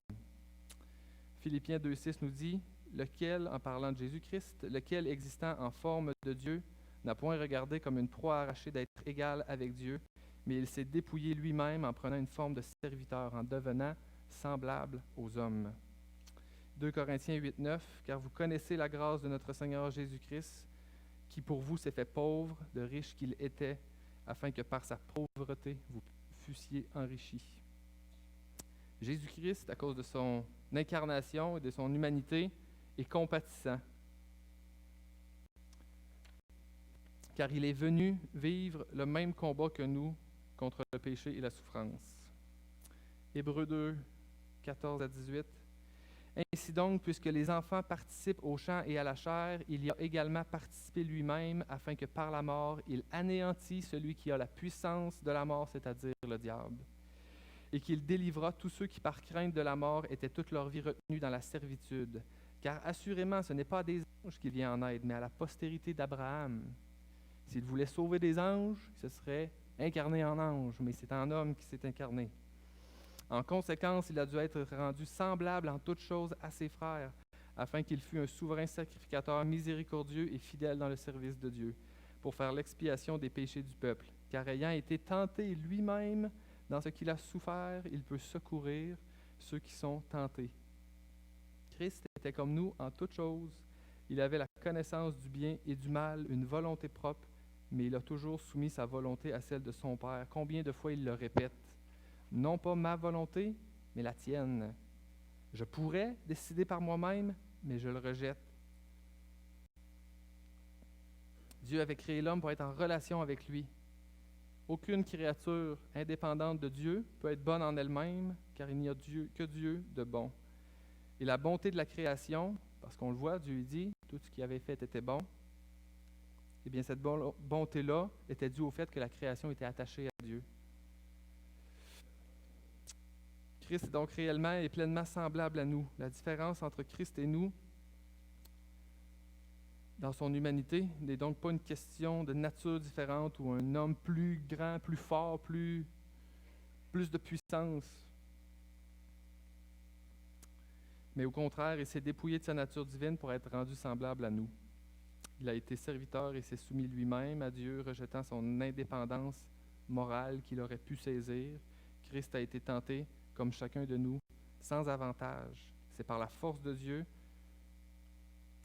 Philippiens 2,6 nous dit « Lequel, en parlant de Jésus-Christ, lequel existant en forme de Dieu, n'a point regardé comme une proie arrachée d'être égal avec Dieu, mais il s'est dépouillé lui-même en prenant une forme de serviteur, en devenant semblable aux hommes. » 2 Corinthiens 8,9 « Car vous connaissez la grâce de notre Seigneur Jésus-Christ, qui pour vous s'est fait pauvre, de riche qu'il était, afin que par sa pauvreté vous fussiez enrichis. » Jésus-Christ, à cause de son incarnation et de son humanité, est compatissant, car il est venu vivre le même combat que nous contre le péché et la souffrance. Hébreux 2, 14 à 18. Ainsi donc, puisque les enfants participent au champ et à la chair, il y a également participé lui-même, afin que par la mort, il anéantit celui qui a la puissance de la mort, c'est-à-dire le diable, et qu'il délivra tous ceux qui, par crainte de la mort, étaient toute leur vie retenus dans la servitude. Car assurément, ce n'est pas à des anges qu'il vient en aide, mais à la postérité d'Abraham. S'il voulait sauver des anges, il se serait incarné en ange, mais c'est en homme qui s'est incarné. En conséquence, il a dû être rendu semblable en toutes choses à ses frères, afin qu'il fût un souverain sacrificateur miséricordieux et fidèle dans le service de Dieu, pour faire l'expiation des péchés du peuple. Car ayant été tenté lui-même dans ce qu'il a souffert, il peut secourir ceux qui sont tentés. Christ était comme nous en toutes choses. Il avait la connaissance du bien et du mal, une volonté propre, mais il a toujours soumis sa volonté à celle de son Père. Combien de fois il le répète? Non pas ma volonté, mais la tienne. Je pourrais décider par moi-même, mais je le rejette. Dieu avait créé l'homme pour être en relation avec lui. Aucune créature indépendante de Dieu peut être bonne en elle-même, car il n'y a que Dieu de bon. Et la bonté de la création, parce qu'on le voit, Dieu dit, tout ce qu'il avait fait était bon. Eh bien, cette bonté-là était due au fait que la création était attachée à Dieu. Christ est donc réellement et pleinement semblable à nous. La différence entre Christ et nous, dans son humanité, n'est donc pas une question de nature différente ou un homme plus grand, plus fort, plus de puissance. Mais au contraire, il s'est dépouillé de sa nature divine pour être rendu semblable à nous. Il a été serviteur et s'est soumis lui-même à Dieu, rejetant son indépendance morale qu'il aurait pu saisir. Christ a été tenté, comme chacun de nous, sans avantage. C'est par la force de Dieu,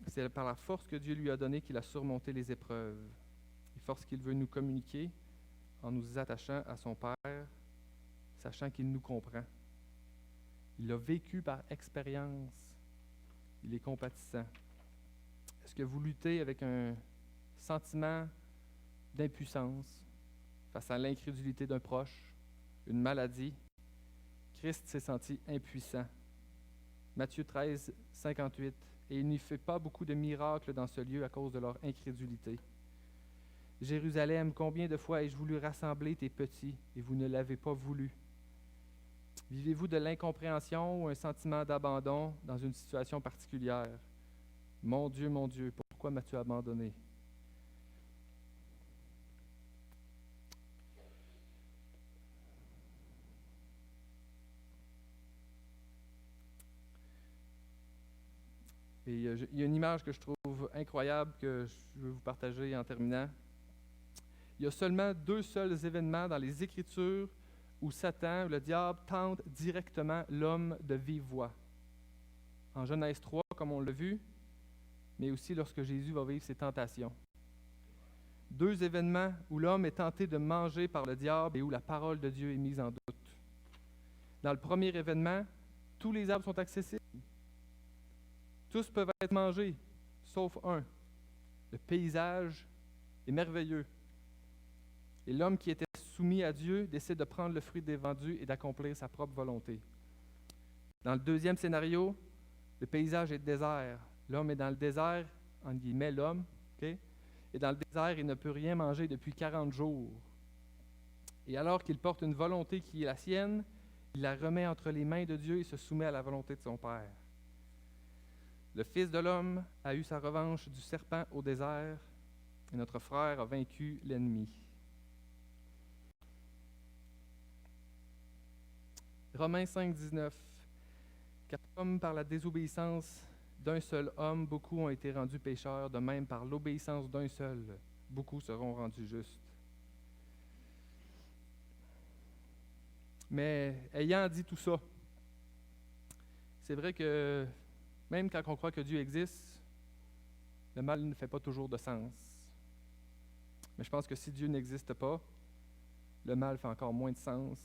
c'est par la force que Dieu lui a donnée qu'il a surmonté les épreuves. Et force qu'il veut nous communiquer en nous attachant à son Père, sachant qu'il nous comprend. Il l'a vécu par expérience. Il est compatissant. Est-ce que vous luttez avec un sentiment d'impuissance face à l'incrédulité d'un proche, une maladie? Christ s'est senti impuissant. Matthieu 13, 58. Et il n'y fait pas beaucoup de miracles dans ce lieu à cause de leur incrédulité. Jérusalem, combien de fois ai-je voulu rassembler tes petits et vous ne l'avez pas voulu? Vivez-vous de l'incompréhension ou un sentiment d'abandon dans une situation particulière? Mon Dieu, pourquoi m'as-tu abandonné? Et il y a une image que je trouve incroyable que je veux vous partager en terminant. Il y a seulement deux seuls événements dans les Écritures où Satan, le diable, tente directement l'homme de vive voix. En Genèse 3, comme on l'a vu, mais aussi lorsque Jésus va vivre ses tentations. Deux événements où l'homme est tenté de manger par le diable et où la parole de Dieu est mise en doute. Dans le premier événement, tous les arbres sont accessibles. Tous peuvent être mangés, sauf un. Le paysage est merveilleux. Et l'homme qui était soumis à Dieu décide de prendre le fruit défendu et d'accomplir sa propre volonté. Dans le deuxième scénario, le paysage est désert. L'homme est dans le désert, entre guillemets l'homme, okay? Et dans le désert, il ne peut rien manger depuis 40 jours. Et alors qu'il porte une volonté qui est la sienne, il la remet entre les mains de Dieu et se soumet à la volonté de son Père. Le Fils de l'homme a eu sa revanche du serpent au désert, et notre frère a vaincu l'ennemi. Romains 5, 19. Car comme par la désobéissance d'un seul homme, beaucoup ont été rendus pécheurs, de même par l'obéissance d'un seul, beaucoup seront rendus justes. Mais ayant dit tout ça, c'est vrai que même quand on croit que Dieu existe, le mal ne fait pas toujours de sens. Mais je pense que si Dieu n'existe pas, le mal fait encore moins de sens